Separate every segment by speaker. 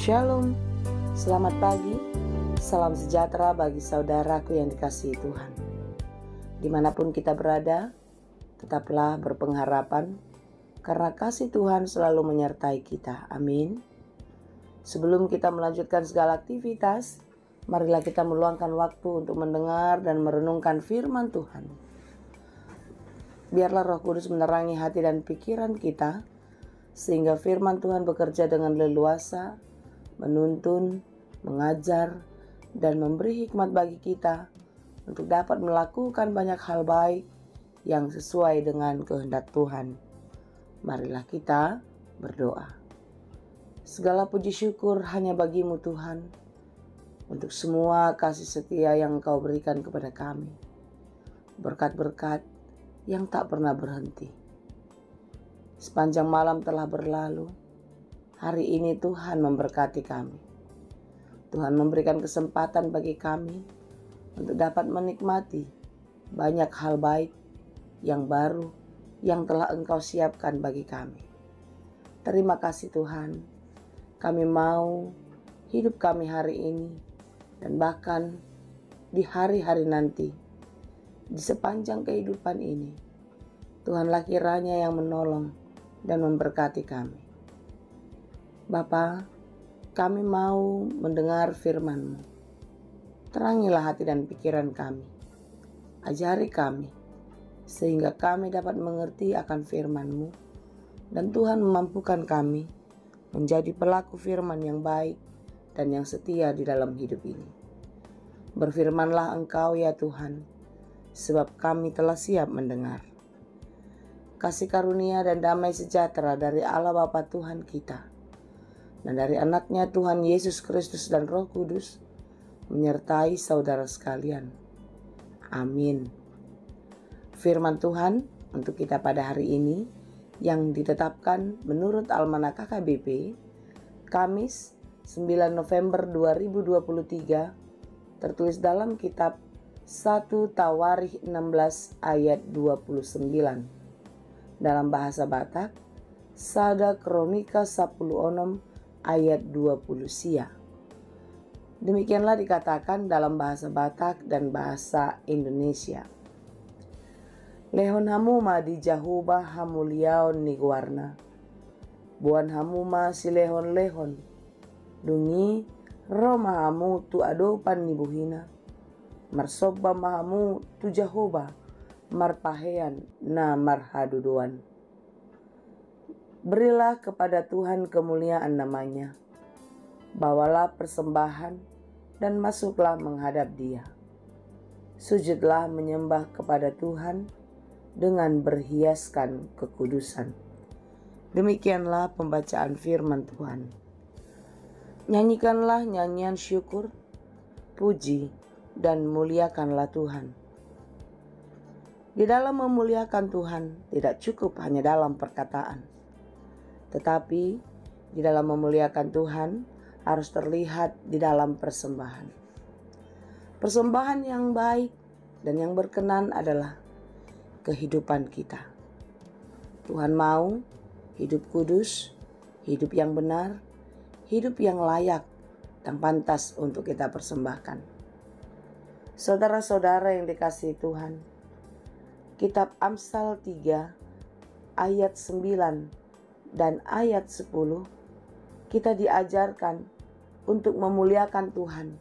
Speaker 1: Shalom, selamat pagi, salam sejahtera bagi saudaraku yang dikasihi Tuhan. Dimanapun kita berada, tetaplah berpengharapan karena kasih Tuhan selalu menyertai kita. Amin. Sebelum kita melanjutkan segala aktivitas, marilah kita meluangkan waktu untuk mendengar dan merenungkan firman Tuhan. Biarlah Roh Kudus menerangi hati dan pikiran kita, sehingga firman Tuhan bekerja dengan leluasa, menuntun, mengajar, dan memberi hikmat bagi kita untuk dapat melakukan banyak hal baik yang sesuai dengan kehendak Tuhan. Marilah kita berdoa. Segala puji syukur hanya bagi-Mu Tuhan, untuk semua kasih setia yang Engkau berikan kepada kami. Berkat-berkat yang tak pernah berhenti. Sepanjang malam telah berlalu, hari ini Tuhan memberkati kami. Tuhan memberikan kesempatan bagi kami untuk dapat menikmati banyak hal baik yang baru yang telah Engkau siapkan bagi kami. Terima kasih Tuhan. Kami mau hidup kami hari ini dan bahkan di hari-hari nanti, di sepanjang kehidupan ini, Tuhanlah kiranya yang menolong dan memberkati kami. Bapa, kami mau mendengar firman-Mu. Terangilah hati dan pikiran kami. Ajari kami, sehingga kami dapat mengerti akan firman-Mu, dan Tuhan memampukan kami menjadi pelaku firman yang baik dan yang setia di dalam hidup ini. Berfirmanlah Engkau ya Tuhan, sebab kami telah siap mendengar. Kasih karunia dan damai sejahtera dari Allah Bapa Tuhan kita, dan dari anaknya Tuhan Yesus Kristus dan Roh Kudus menyertai saudara sekalian. Amin. Firman Tuhan untuk kita pada hari ini yang ditetapkan menurut Almanak KKBP Kamis 9 November 2023 tertulis dalam kitab 1 Tawarikh 16 ayat 29. Dalam bahasa Batak, Sada Kronika 10 Onom ayat 20 sia. Demikianlah dikatakan dalam bahasa Batak dan bahasa Indonesia. Lehon hamuma di jahuba hamuliaon niguarna. Buan hamuma si lehon-lehon. Dungi roma hamu tu adopan nibuhina. Marsoba mahamu tu jahoba. Marpahean na marhaduduan. Berilah kepada Tuhan kemuliaan namanya. Bawalah persembahan dan masuklah menghadap Dia. Sujudlah menyembah kepada Tuhan dengan berhiaskan kekudusan. Demikianlah pembacaan firman Tuhan. Nyanyikanlah nyanyian syukur, puji, dan muliakanlah Tuhan. Di dalam memuliakan Tuhan tidak cukup hanya dalam perkataan, tetapi di dalam memuliakan Tuhan harus terlihat di dalam persembahan. Persembahan yang baik dan yang berkenan adalah kehidupan kita. Tuhan mau hidup kudus, hidup yang benar, hidup yang layak dan pantas untuk kita persembahkan. Saudara-saudara yang dikasihi Tuhan, Kitab Amsal 3 ayat 9 dan ayat 10, kita diajarkan untuk memuliakan Tuhan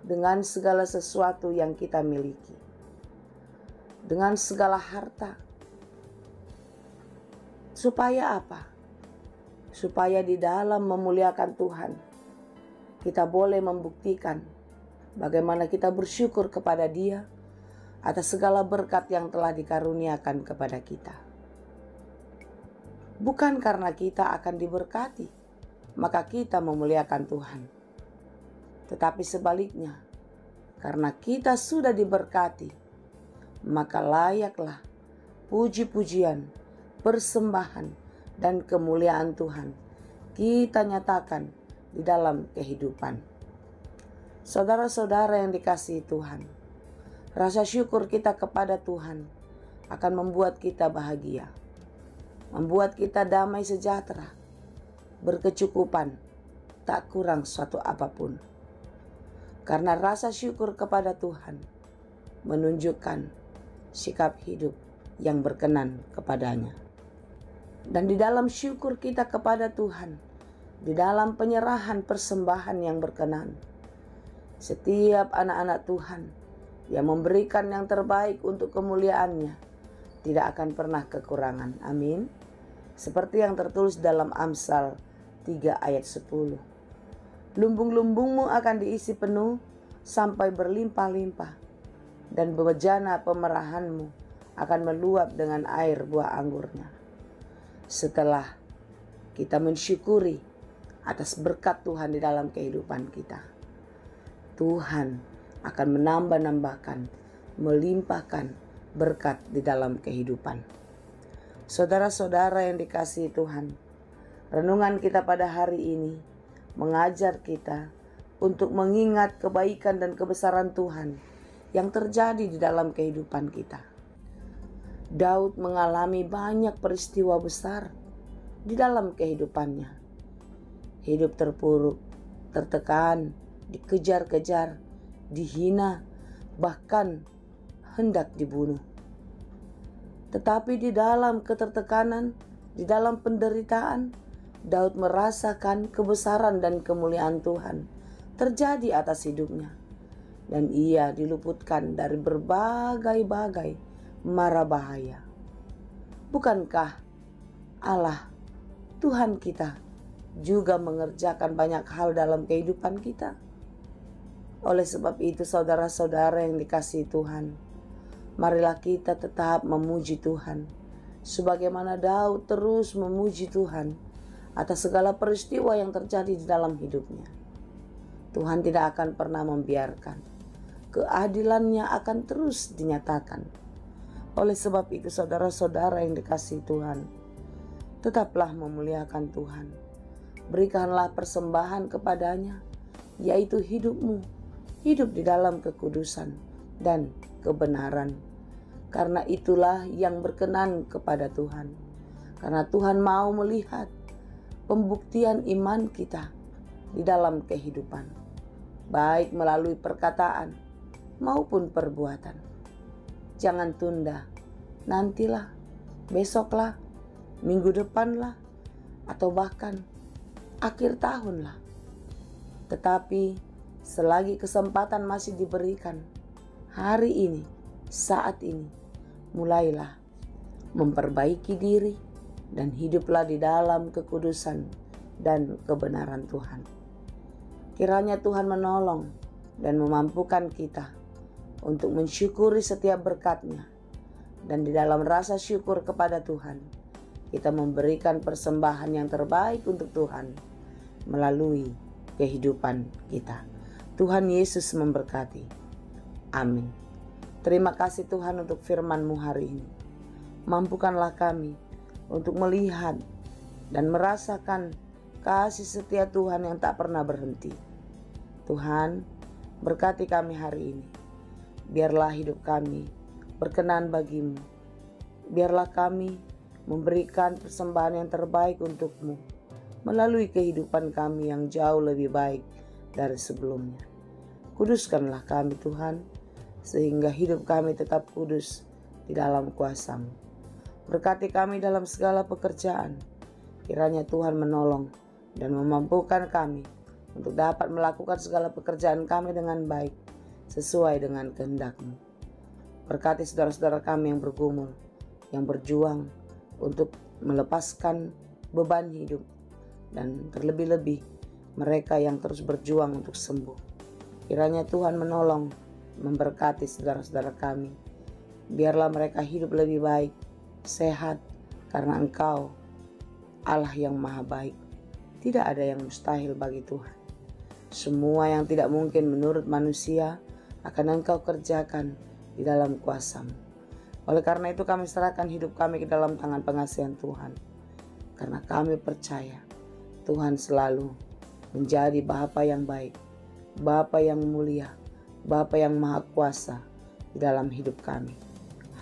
Speaker 1: dengan segala sesuatu yang kita miliki, dengan segala harta. Supaya apa? Supaya di dalam memuliakan Tuhan, kita boleh membuktikan bagaimana kita bersyukur kepada Dia atas segala berkat yang telah dikaruniakan kepada kita. Bukan karena kita akan diberkati, maka kita memuliakan Tuhan. Tetapi sebaliknya, karena kita sudah diberkati, maka layaklah puji-pujian, persembahan, dan kemuliaan Tuhan kita nyatakan di dalam kehidupan. Saudara-saudara yang dikasihi Tuhan, rasa syukur kita kepada Tuhan akan membuat kita bahagia, membuat kita damai sejahtera, berkecukupan, tak kurang suatu apapun. Karena rasa syukur kepada Tuhan menunjukkan sikap hidup yang berkenan kepadanya. Dan di dalam syukur kita kepada Tuhan, di dalam penyerahan persembahan yang berkenan, setiap anak-anak Tuhan yang memberikan yang terbaik untuk kemuliaan-Nya tidak akan pernah kekurangan. Amin. Seperti yang tertulis dalam Amsal 3 ayat 10. Lumbung-lumbungmu akan diisi penuh sampai berlimpah-limpah, dan bejana pemerahanmu akan meluap dengan air buah anggurnya. Setelah kita mensyukuri atas berkat Tuhan di dalam kehidupan kita, Tuhan akan menambah-nambahkan, melimpahkan berkat di dalam kehidupan. Saudara-saudara yang dikasihi Tuhan, renungan kita pada hari ini mengajar kita untuk mengingat kebaikan dan kebesaran Tuhan yang terjadi di dalam kehidupan kita. Daud mengalami banyak peristiwa besar di dalam kehidupannya. Hidup terpuruk, tertekan, dikejar-kejar, dihina, bahkan hendak dibunuh. Tetapi di dalam ketertekanan, di dalam penderitaan, Daud merasakan kebesaran dan kemuliaan Tuhan terjadi atas hidupnya. Dan ia diluputkan dari berbagai-bagai mara bahaya. Bukankah Allah, Tuhan kita, juga mengerjakan banyak hal dalam kehidupan kita? Oleh sebab itu, saudara-saudara yang dikasihi Tuhan, marilah kita tetap memuji Tuhan, sebagaimana Daud terus memuji Tuhan atas segala peristiwa yang terjadi di dalam hidupnya. Tuhan tidak akan pernah membiarkan. Keadilan-Nya akan terus dinyatakan. Oleh sebab itu, saudara-saudara yang dikasihi Tuhan, tetaplah memuliakan Tuhan. Berikanlah persembahan kepada-Nya, yaitu hidupmu, hidup di dalam kekudusan dan kebenaran. Karena itulah yang berkenan kepada Tuhan. Karena Tuhan mau melihat pembuktian iman kita di dalam kehidupan, baik melalui perkataan maupun perbuatan. Jangan tunda, nantilah, besoklah, minggu depanlah, atau bahkan akhir tahunlah. Tetapi selagi kesempatan masih diberikan, hari ini, saat ini, mulailah memperbaiki diri dan hiduplah di dalam kekudusan dan kebenaran Tuhan. Kiranya Tuhan menolong dan memampukan kita untuk mensyukuri setiap berkat-Nya. Dan di dalam rasa syukur kepada Tuhan, kita memberikan persembahan yang terbaik untuk Tuhan melalui kehidupan kita. Tuhan Yesus memberkati. Amin. Terima kasih Tuhan untuk firman-Mu hari ini. Mampukanlah kami untuk melihat dan merasakan kasih setia Tuhan yang tak pernah berhenti. Tuhan, berkati kami hari ini. Biarlah hidup kami berkenan bagi-Mu. Biarlah kami memberikan persembahan yang terbaik untuk-Mu melalui kehidupan kami yang jauh lebih baik dari sebelumnya. Kuduskanlah kami Tuhan, sehingga hidup kami tetap kudus di dalam kuasa-Mu. Berkati kami dalam segala pekerjaan. Kiranya Tuhan menolong dan memampukan kami untuk dapat melakukan segala pekerjaan kami dengan baik, sesuai dengan kehendak-Mu. Berkati saudara-saudara kami yang bergumul, yang berjuang untuk melepaskan beban hidup, dan terlebih-lebih mereka yang terus berjuang untuk sembuh. Kiranya Tuhan menolong, memberkati saudara-saudara kami. Biarlah mereka hidup lebih baik, sehat, karena Engkau Allah yang maha baik. Tidak ada yang mustahil bagi Tuhan. Semua yang tidak mungkin menurut manusia akan Engkau kerjakan di dalam kuasa-Mu. Oleh karena itu kami serahkan hidup kami ke dalam tangan pengasihan Tuhan. Karena kami percaya Tuhan selalu menjadi Bapa yang baik, Bapa yang mulia, Bapa yang maha kuasa di dalam hidup kami.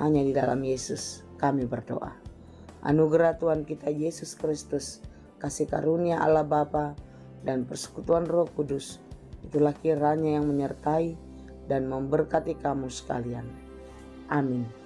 Speaker 1: Hanya di dalam Yesus kami berdoa. Anugerah Tuhan kita Yesus Kristus, kasih karunia Allah Bapa, dan persekutuan Roh Kudus, itulah kiranya yang menyertai dan memberkati kamu sekalian. Amin.